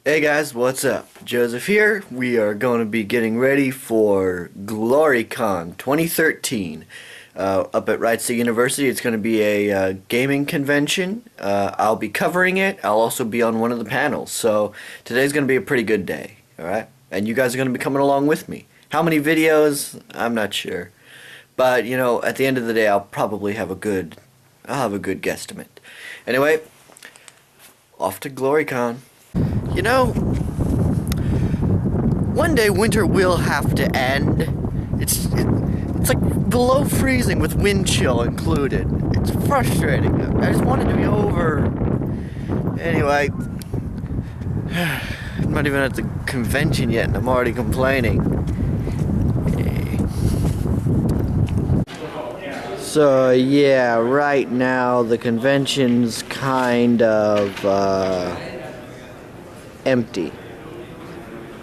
Hey guys, what's up? Joseph here. We are going to be getting ready for GloryCon 2013 up at Wright State University. It's going to be a gaming convention. I'll be covering it. I'll also be on one of the panels. So today's going to be a pretty good day, alright? And you guys are going to be coming along with me. How many videos? I'm not sure. But, you know, at the end of the day, I'll probably have a good guesstimate. Anyway, off to GloryCon. You know, one day winter will have to end. It's like below freezing with wind chill included. It's frustrating. I just want it to be over. Anyway, I'm not even at the convention yet and I'm already complaining. So yeah, right now the convention's kind of empty.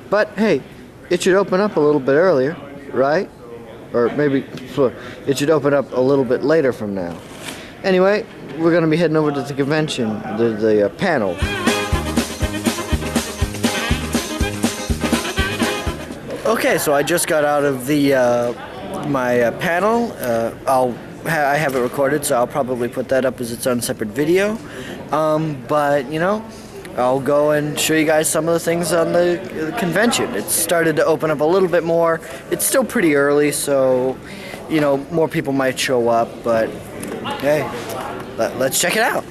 But hey, it should open up a little bit earlier, right? Or maybe it should open up a little bit later from now. Anyway, we're going to be heading over to the convention, the panel. Okay, so I just got out of the my panel. I have it recorded, so I'll probably put that up as its own separate video. But you know, I'll go and show you guys some of the things on the convention. It's started to open up a little bit more. It's still pretty early, so, you know, more people might show up, but hey, let's check it out.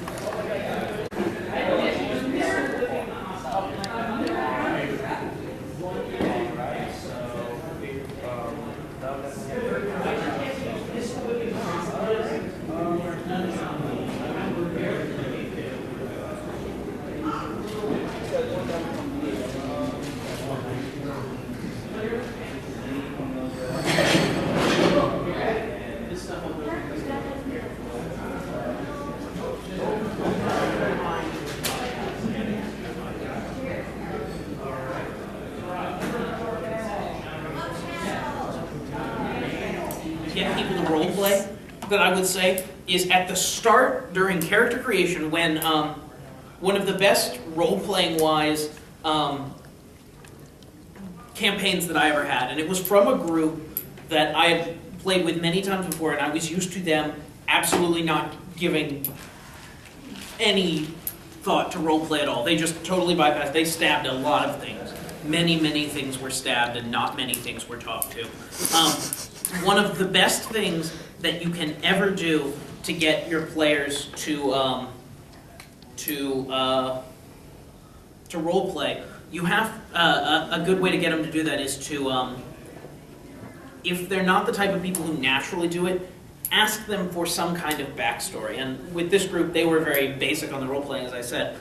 Get people to role play, that I would say, is at the start during character creation when one of the best role-playing wise campaigns that I ever had, and it was from a group that I had played with many times before, and I was used to them absolutely not giving any thought to role play at all. They just totally bypassed. They stabbed a lot of things. Many things were stabbed and not many things were talked to. One of the best things that you can ever do to get your players to role play, you have a good way to get them to do that is to, if they're not the type of people who naturally do it, ask them for some kind of backstory. And with this group, they were very basic on the role playing, as I said.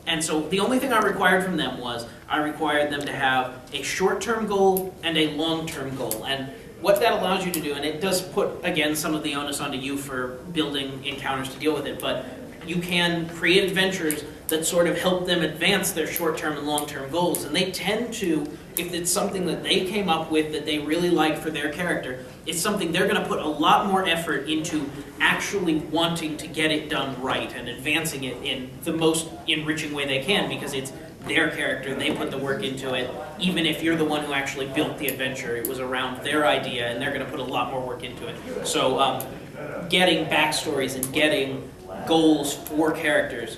And so the only thing I required from them was I required them to have a short-term goal and a long-term goal. And what that allows you to do, and it does put, again, some of the onus onto you for building encounters to deal with it, but you can create adventures that sort of help them advance their short-term and long-term goals. And they tend to, if it's something that they came up with that they really like for their character, it's something they're going to put a lot more effort into actually wanting to get it done right and advancing it in the most enriching way they can, because it's their character, they put the work into it. Even if you're the one who actually built the adventure, it was around their idea and they're going to put a lot more work into it. So getting backstories and getting goals for characters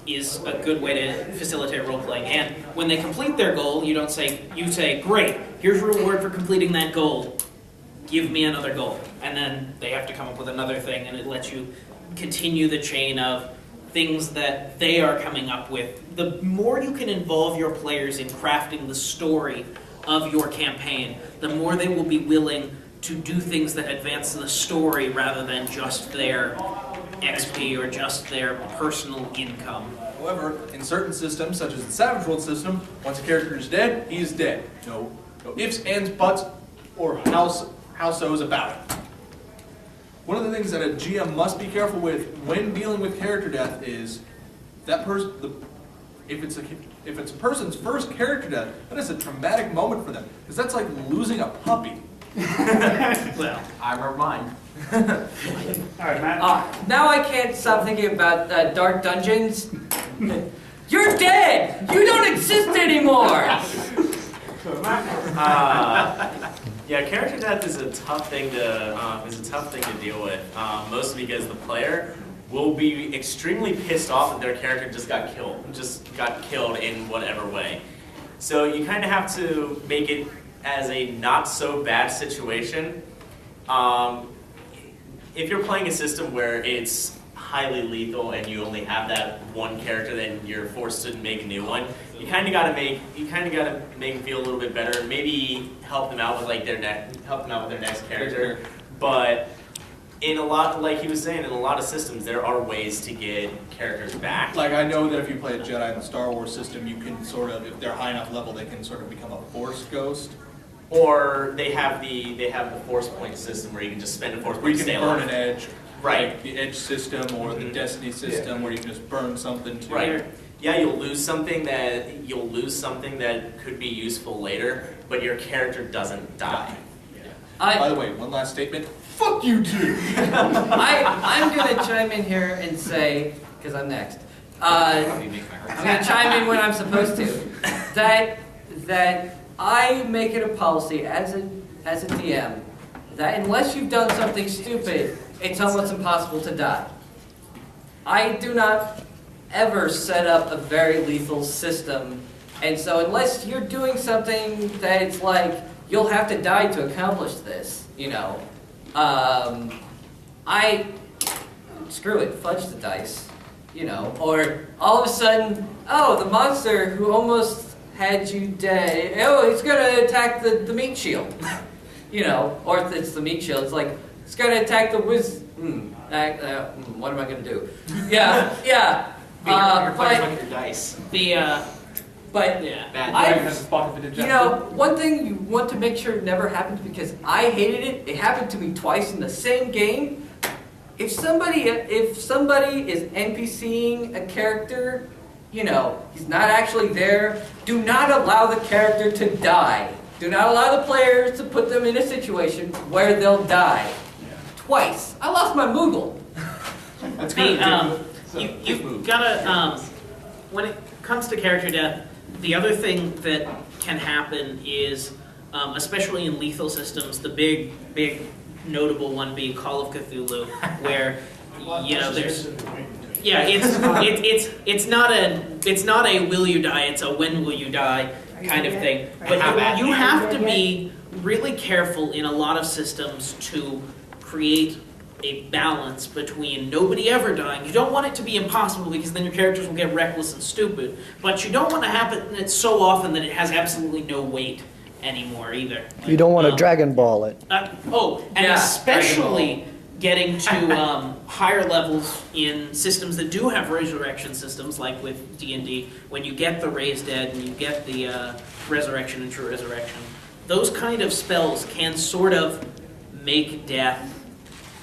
is a good way to facilitate role-playing. And when they complete their goal, you say, great, here's your reward for completing that goal. Give me another goal. And then they have to come up with another thing, and it lets you continue the chain of things that they are coming up with. The more you can involve your players in crafting the story of your campaign, the more they will be willing to do things that advance the story rather than just their XP or just their personal income. However, in certain systems, such as the Savage World system, once a character is dead, he is dead. No ifs, ands, buts, or how-sos about it. One of the things that a GM must be careful with when dealing with character death is that if it's a person's first character death, that is a traumatic moment for them, because that's like losing a puppy. Well, I remember mine. All right, Matt. Now I can't stop thinking about Dark Dungeons. You're dead! You don't exist anymore! Yeah, character death is a tough thing to deal with. Mostly because the player will be extremely pissed off that their character just got killed in whatever way. So you kind of have to make it as a not so bad situation. If you're playing a system where it's highly lethal and you only have that one character, then you're forced to make a new one. You kind of gotta make them feel a little bit better. Maybe help them out with like their next character. But in a lot, like he was saying, in a lot of systems, there are ways to get characters back. Like I know that if you play a Jedi in the Star Wars system, you can sort of, if they're high enough level, they can sort of become a Force ghost. Or they have the Force point system where you can just spend a Force point to stay alive. Burn an edge. Right. Like the Edge system or the Destiny system where you can just burn something to. Right. Yeah, you'll lose something that could be useful later, but your character doesn't die. By the way, one last statement. Fuck you two! I'm going to chime in here and say, because I'm next, I'm going to chime in when I'm supposed to, that I make it a policy as a DM that unless you've done something stupid, it's almost impossible to die. I do not ever set up a very lethal system, and so unless you're doing something that it's like, you'll have to die to accomplish this, you know. Screw it, fudge the dice, you know. Or all of a sudden, oh, the monster who almost had you dead, oh, he's gonna attack the meat shield, you know. Or if it's the meat shield, it's like, it's gonna attack the what am I gonna do? Yeah, yeah. You're playing with your dice. But you know, one thing you want to make sure never happens, because I hated it. It happened to me twice in the same game. If somebody is NPCing a character, you know, he's not actually there, do not allow the character to die. Do not allow the players to put them in a situation where they'll die. Twice. I lost my Moogle. That's good. You've gotta, when it comes to character death, the other thing that can happen is, especially in lethal systems, the big notable one being Call of Cthulhu, where, you know, there's, yeah, it's not a will you die, it's a when will you die kind of thing. But you have to be really careful in a lot of systems to create a balance between nobody ever dying. You don't want it to be impossible because then your characters will get reckless and stupid, but you don't want to happen it so often that it has absolutely no weight anymore either. You don't want to Dragon Ball it. Especially getting to higher levels in systems that do have resurrection systems, like with D&D, when you get the Raise Dead and you get the Resurrection and True Resurrection. Those kind of spells can sort of make death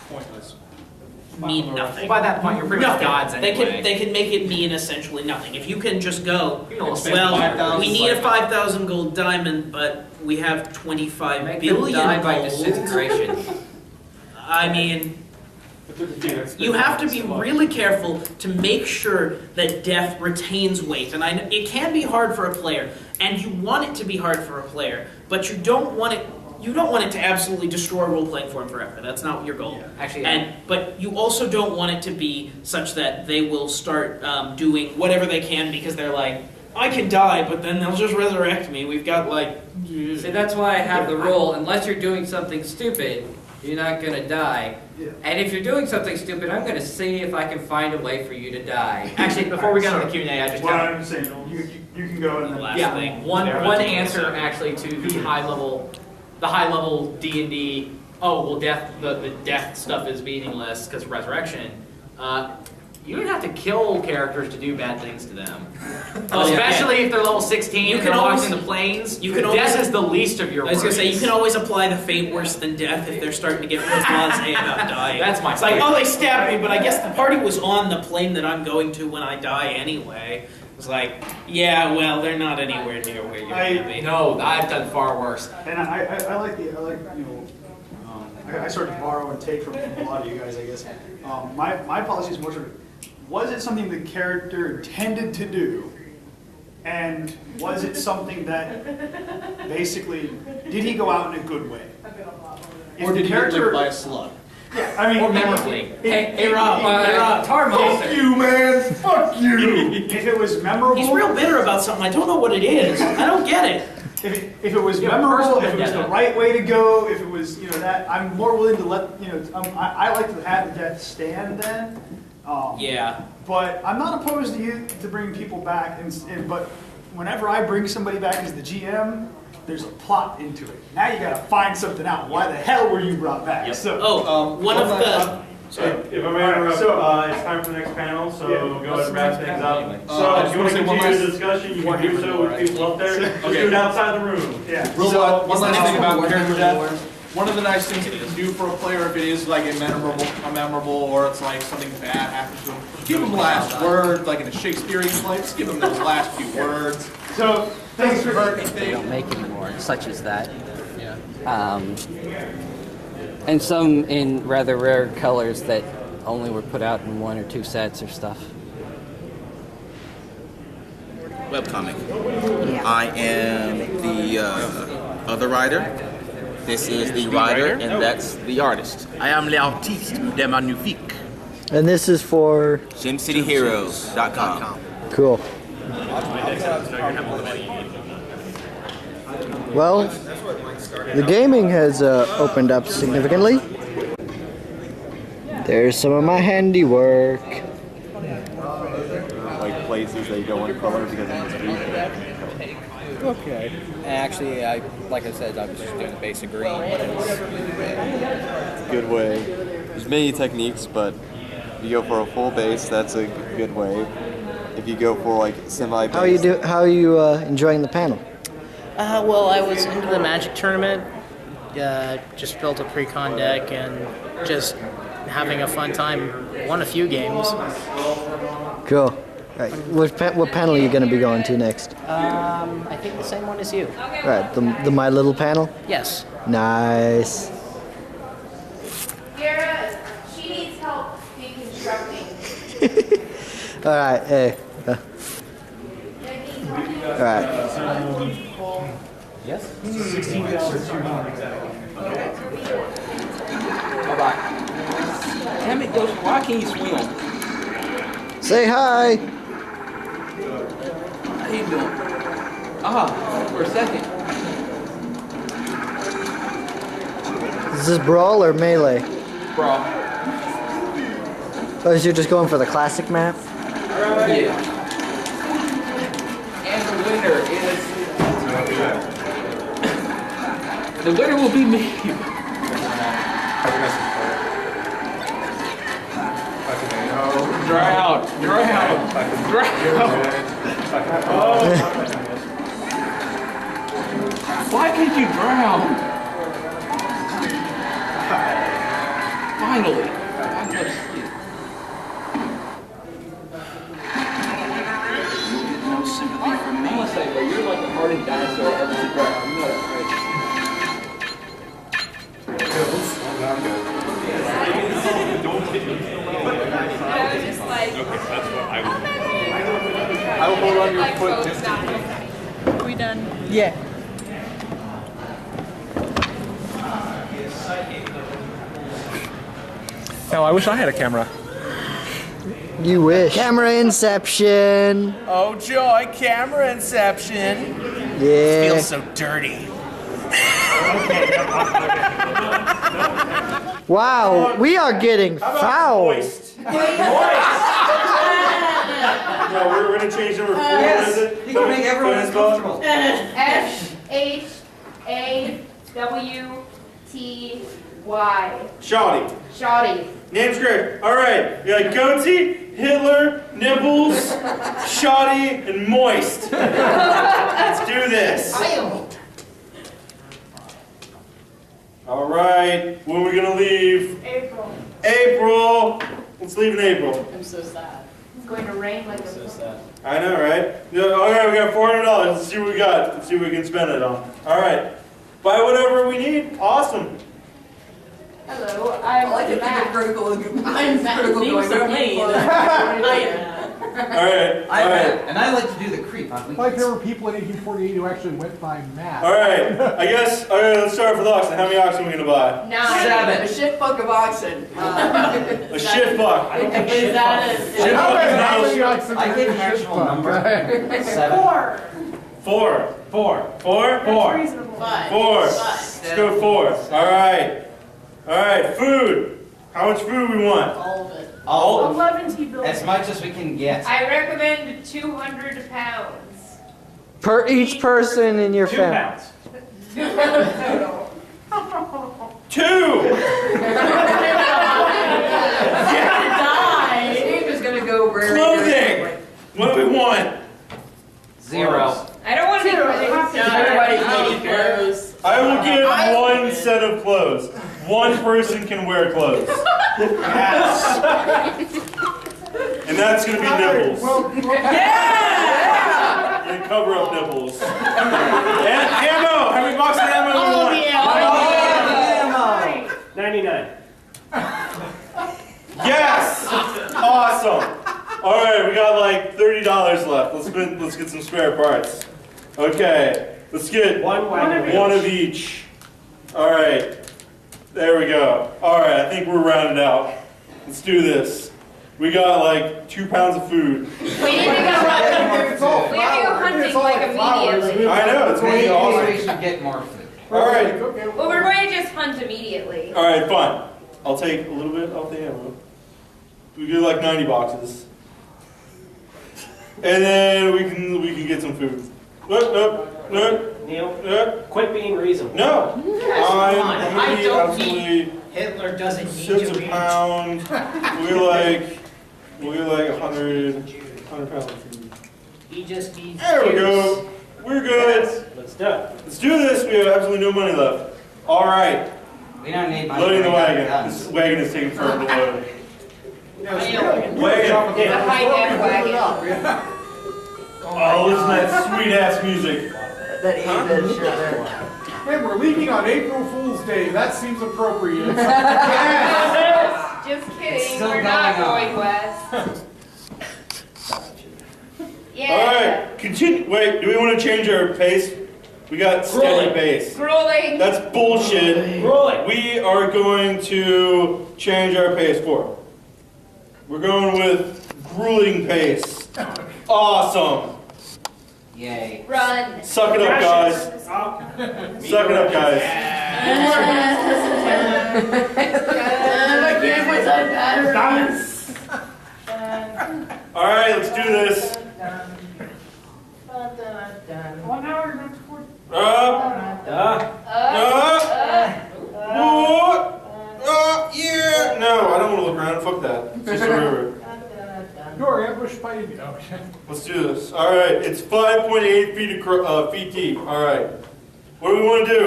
Pointless. mean nothing. By that point, you're pretty much gods anyway. They can make it mean essentially nothing. If you can just go, spend 5,000 we need a 5,000 gold diamond, but we have 25 Make billion them die by gold. disintegration. I mean, you have to be really careful to make sure that death retains weight. And it can be hard for a player, and you want it to be hard for a player, but you don't want it. You don't want it to absolutely destroy role-playing for them forever. That's not your goal. Yeah. Actually, but you also don't want it to be such that they will start doing whatever they can because they're like, I can die, but then they'll just resurrect me. We've got like... See, that's why I have the rule, unless you're doing something stupid, you're not going to die. Yeah. And if you're doing something stupid, I'm going to see if I can find a way for you to die. Actually, before we go into the Q&A, I just What have I'm saying, you can go and then... Last yeah, thing. one answer actually to the high level D&D. Oh well, the death stuff is meaningless because of resurrection. You don't have to kill characters to do bad things to them. Especially if they're level 16 and they're locked in the planes. Death is the least of your worries. I was going to say, you can always apply the fate worse than death if they're starting to get real blasé about dying. That's my It's like, oh, they stabbed me, but I guess the party was on the plane that I'm going to when I die anyway. It's like, yeah, well, they're not anywhere near where you're going to be. No, I've done far worse. And I like you know, I sort of borrow and take from a lot of you guys, I guess. My policy is more sort of, was it something the character intended to do, And was it something that basically, did he go out in a good way? Or did he get licked by a slug? Yeah, I mean, Or memorably. Hey, Rob, Tar Monster. you, man. Fuck you. If it was memorable, He's real bitter about something. I don't know what it is. I don't get it. if it was memorable, if it was the right way to go, if it was, that, I'm more willing to let, I like to have the death stand then. Yeah. But I'm not opposed to you to bring people back, but whenever I bring somebody back as the GM, there's a plot into it. Now you gotta find something out. Why the hell were you brought back? Yep. So, One of the... Sorry. If I may interrupt, it's time for the next panel, so go ahead and wrap things up. So if you want to continue the discussion, you can do so with people up there. Just do it outside the room. Yeah. One last thing about character death. One of the nice things that you can do for a player if it is like a memorable, or it's like something bad happens to him, give them last words, like in a Shakespearean play, just give them those last few words. So, thanks for They don't make anymore, such as that. And some in rather rare colors that only were put out in 1 or 2 sets or stuff. Webcomic. I am the other writer. This is the writer, and that's the artist. I am l'artiste de magnifique. And this is for SimCityHeroes.com. cool. Well, the gaming has opened up significantly. There's some of my handiwork. Like places that you don't want to color because it's green. Okay. Actually, like I said, I was just doing the basic green. It's a good way. There's many techniques, but if you go for a full base, that's a good way. If you go for like semi-base. How are you enjoying the panel? Well, I was into the Magic tournament. Just built a pre-con deck and just having a fun time. Won a few games. Cool. All right. What panel are you going to be going to next? I think the same one as you. All right. The My Little panel? Yes. Nice. Vera, she needs help deconstructing. All right. Hey. All right. Yes? 16,200. Bye-bye. Damn it, Ghost, why can't you swim? Say hi. How you doing? For a second. Is this Brawl or Melee? Brawl. Oh, so you're just going for the classic map? Yeah. And the winner is... The winner will be me. Drown! Why can't you drown? Finally. I go to sleep. No sympathy from me. I must say, bro, you're like the hardest dinosaur ever to drown. You know that, right? I will hold on your foot. Are we done? Yeah. Hell, I wish I had a camera. You wish. Camera inception. Oh joy, camera inception. Yeah. Feels so dirty. Wow, we are getting foul. No, we're going to change number 4. Yes, Is it? you can make everyone uncomfortable. SHAWTY. Shoddy. Shoddy. Name's great. All right. You got goatee, Hitler, nibbles, shoddy, and moist. Let's do this. All right. When are we going to leave? April. April. Let's leave in April. I'm so sad. It's going to rain like a... So sad. I know, right? All right, we got $400. Let's see what we got. Let's see what we can spend it on. All right. Buy whatever we need. Awesome. Hello, I'm I like to keep it Matt. critical. I'm Matt. Critical Name's going. Elaine. right. And I like to do the creep on weekends. Like there were people in 1848 who actually went by math. All right. I guess. All right. Let's start with oxen. How many oxen are we gonna buy? 9. A shit buck of oxen. A shift buck. Is that Shift buck is How many now. oxen I are get in an a actual ship number. 7. 4? 4. 4. 4. Four. Reasonable. 4. Let's go 4. All right. All right. Food. How much food we want? All of it. All 11 T-bills. as much as we can get. I recommend 200 pounds. Per each person in your 2 family. pounds. Total. 2. Die. Steve is gonna go rare. Clothing. What do we want? 0. I don't want to be Everybody clothes. I will give 1 set of clothes. 1 person can wear clothes. Yes. And that's gonna be nipples. And cover up nipples. And ammo! How many boxes of ammo do we want? 99. Yes! Awesome! Alright, we got like $30 left. Let's get some spare parts. Okay. Let's get one of each. Alright. There we go. Alright, I think we're rounded out. Let's do this. We got like 2 pounds of food. We need to go hunting like immediately. I know, it's gonna be awesome. We should get more food. Alright. Well, we're going to just hunt immediately. Alright, fine. I'll take a little bit off the ammo. We do like 90 boxes. And then we can get some food. Neil, quit being reasonable. No! I'm I gonna be don't absolutely Hitler doesn't need 6 to a be. pound. We're like 100 pounds of food. He just needs There we juice. go. We're good. Let's do it. Let's do this. We have absolutely no money left. All right. We don't need money. Loading the We got wagon. guns. This wagon is taking forever to load. Wagon. The high-tech wagon. Oh, listen to that sweet ass music. Hey, we're leaving on April Fool's Day. That seems appropriate. Just kidding, still we're not going going west. Yeah. All right. Continue. Wait. Do we want to change our pace? We got steady pace. Grueling. That's bullshit. Rolling. We are going to change our pace for. We're going with grueling pace. Awesome. Yay. Run. Suck it up, guys. Suck it up, guys. My camera's on battery. All right, let's do this. 1 hour and 40. Yeah. No, I don't want to look around. Fuck that. It's just a river. You're ambushed by Indian. Oh, shit. Let's do this. All right, it's 5.8 feet deep. All right. What do we want to do?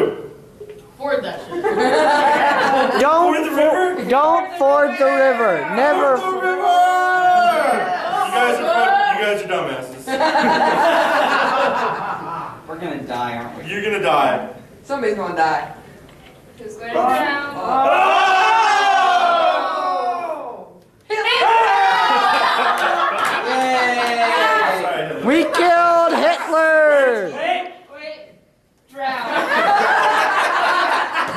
Ford that shit. Ford the river? Don't ford the river. Never. Ford the river! You guys are dumbasses. We're gonna die, aren't we? You're gonna die. Somebody's gonna die. Who's going to drown? We killed Hitler. Wait. Drown.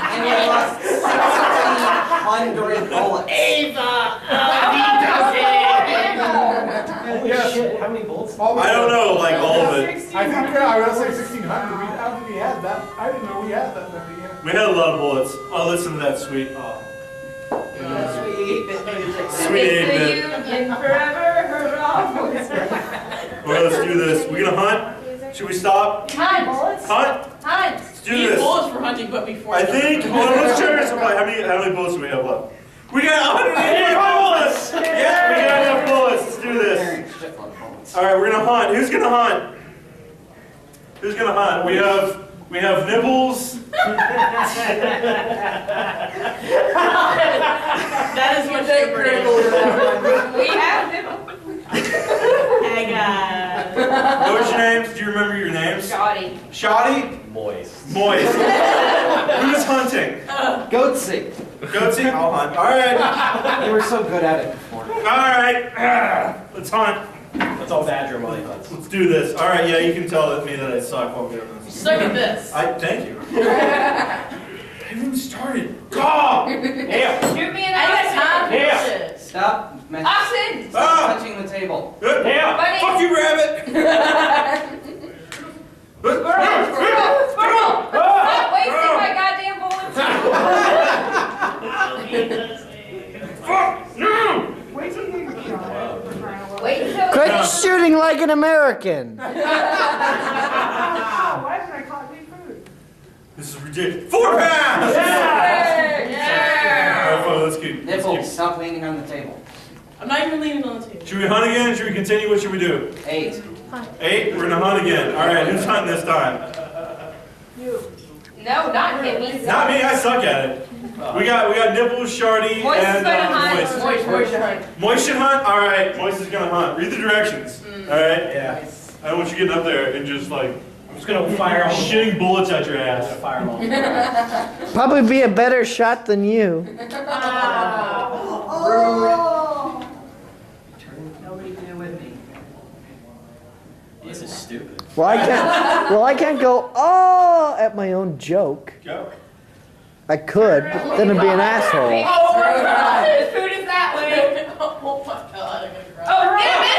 And we lost 1,600 bullets. Holy shit, how many bullets? I don't know, like all of it. I think I would say 1,600. I don't think we had that. I didn't know we had that many. We had a lot of bullets. Oh, listen to that sweet. Oh. Sweet It's 8-bit. the Union forever, hurrah. All right, let's do this. We gonna hunt? Should we stop? Hunt. Hunt? Hunt. Let's do Need this. bullets for hunting, but before. I think. Well, let's check our supply. How many bullets do we have left? We got 180 bullets. Yeah, we got enough bullets. Let's do this. All right, we're gonna hunt. Who's gonna hunt? Who's gonna hunt? We have nibbles. That is what they're critical. We have them. What's your names? Do you remember your names? Shoddy. Shoddy? Moist. Moist. Who's hunting? Goatsy. Goatsy? I'll hunt. All right. You were so good at it before. All right. Let's hunt. That's all Badger money. Let's do this. All right, yeah, you can tell me that I suck while I'm doing this. Suck at this. Thank you. I haven't even started. Go! Yeah. Shoot me in the eye. Yeah. Stop. Oxen. Stop touching the table. Yeah. Buddy. Fuck you, rabbit. Squirrel. Stop wasting my goddamn bullets. Fuck no! Wait till you get shot. Wait until. Quit shooting like an American. Why didn't I caught me food? This is ridiculous. 4 pounds! Yeah. All right, fine, let's keep. Nipples, stop leaning on the table. I'm not even leaning on the table. Should we hunt again? Should we continue? What should we do? 8. 8? We're gonna hunt again. All right, who's hunting this time? No, not him. He's Not me. I suck at it. We got Nipples, Shardy, Moist is and gonna hunt. Moist. Moist hunt. Moist should hunt. All right, Moist is gonna hunt. Read the directions. All right. Yeah. I don't want you getting up there and just like I'm just gonna fire all shitting bullets at your ass. Fire them all. Probably be a better shot than you. Nobody do it with me. This is stupid. Well, I can't go at my own joke. Go. I could, but then I'd be an asshole. Oh my god! The food is that way. Oh my god, I'm gonna cry. Oh, get him!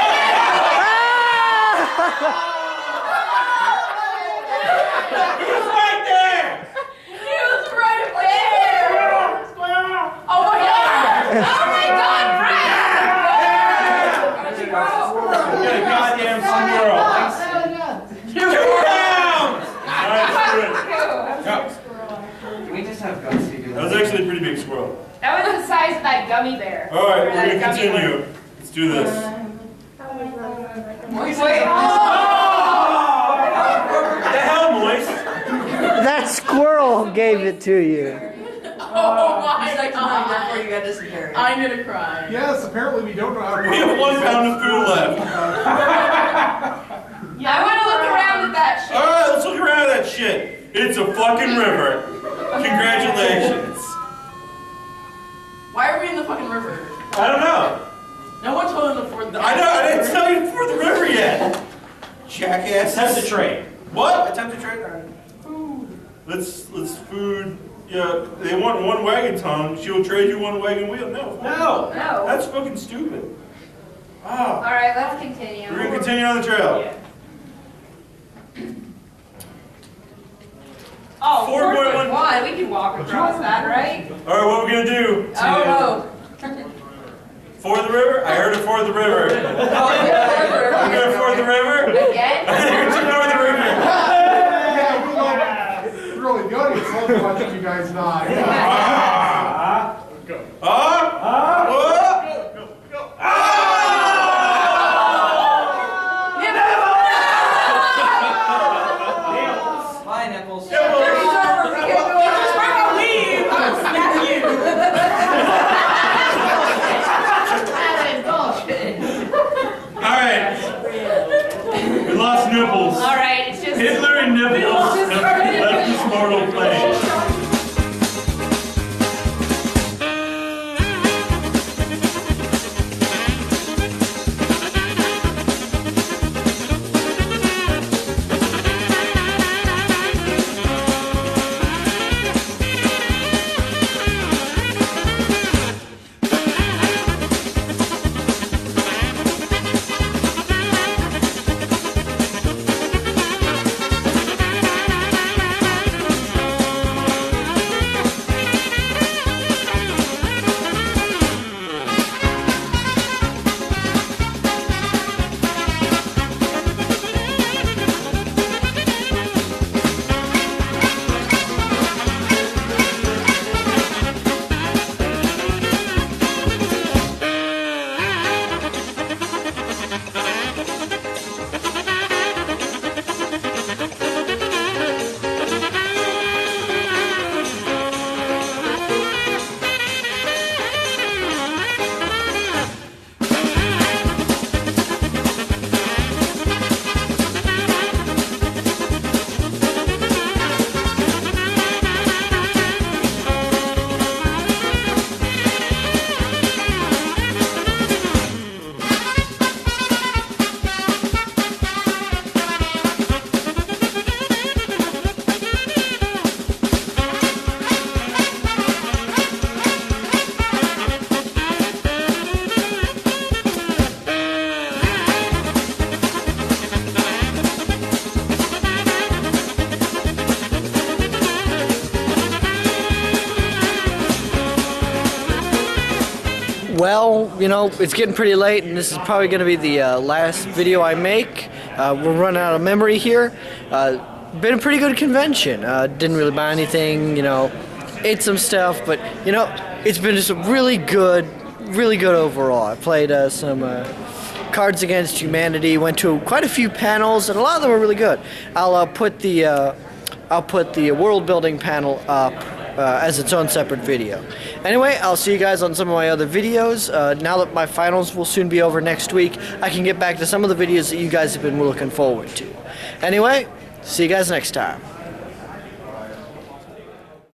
He's right there. He was right there! Oh my god! Oh my god, Brad! You got a goddamn squirrel. 2 pounds. All right, let's do it. Can we just have guns to do That was actually a pretty big squirrel. That was the size of that gummy bear. All right, we're gonna continue. Let's do this. Wait. What the hell, Moist? That squirrel gave it to you. Oh my god. Before you got dysentery. I'm gonna cry. Yes, apparently we don't know how to. We have 1 pound of food left. Yeah, I want to look around at that shit. All right, let's look around at that shit. It's a fucking river. Congratulations. Why are we in the fucking river? I don't know. No one told him to ford the. I know. I didn't tell you before the river yet. Jackass. Attempt to trade. What? Attempt to trade. Let's food. Yeah, they want 1 wagon tongue. She'll trade you 1 wagon wheel. No. No. No. That's fucking stupid. All right, let's continue. We're gonna continue on the trail. Yeah. Oh, 4.1. We can walk across that, right? All right, what are we gonna do? Oh Ford the river? I heard it ford the river. no. We're gonna ford the river? Again? I think we should ford the river. Yeah, it's really good. It's fun watching you guys die. Bye, Nipples. Alright. We lost Nipples. All right, it's just. Hitler and Nipples have left this mortal plane. Well, you know, it's getting pretty late, and this is probably going to be the last video I make. We're running out of memory here. Been a pretty good convention. Didn't really buy anything, you know, ate some stuff, but, you know, it's been just a really good overall. I played some Cards Against Humanity, went to quite a few panels, and a lot of them were really good. I'll put the world building panel up as its own separate video. Anyway, I'll see you guys on some of my other videos. Now that my finals will soon be over next week, I can get back to some of the videos that you guys have been looking forward to. Anyway, see you guys next time.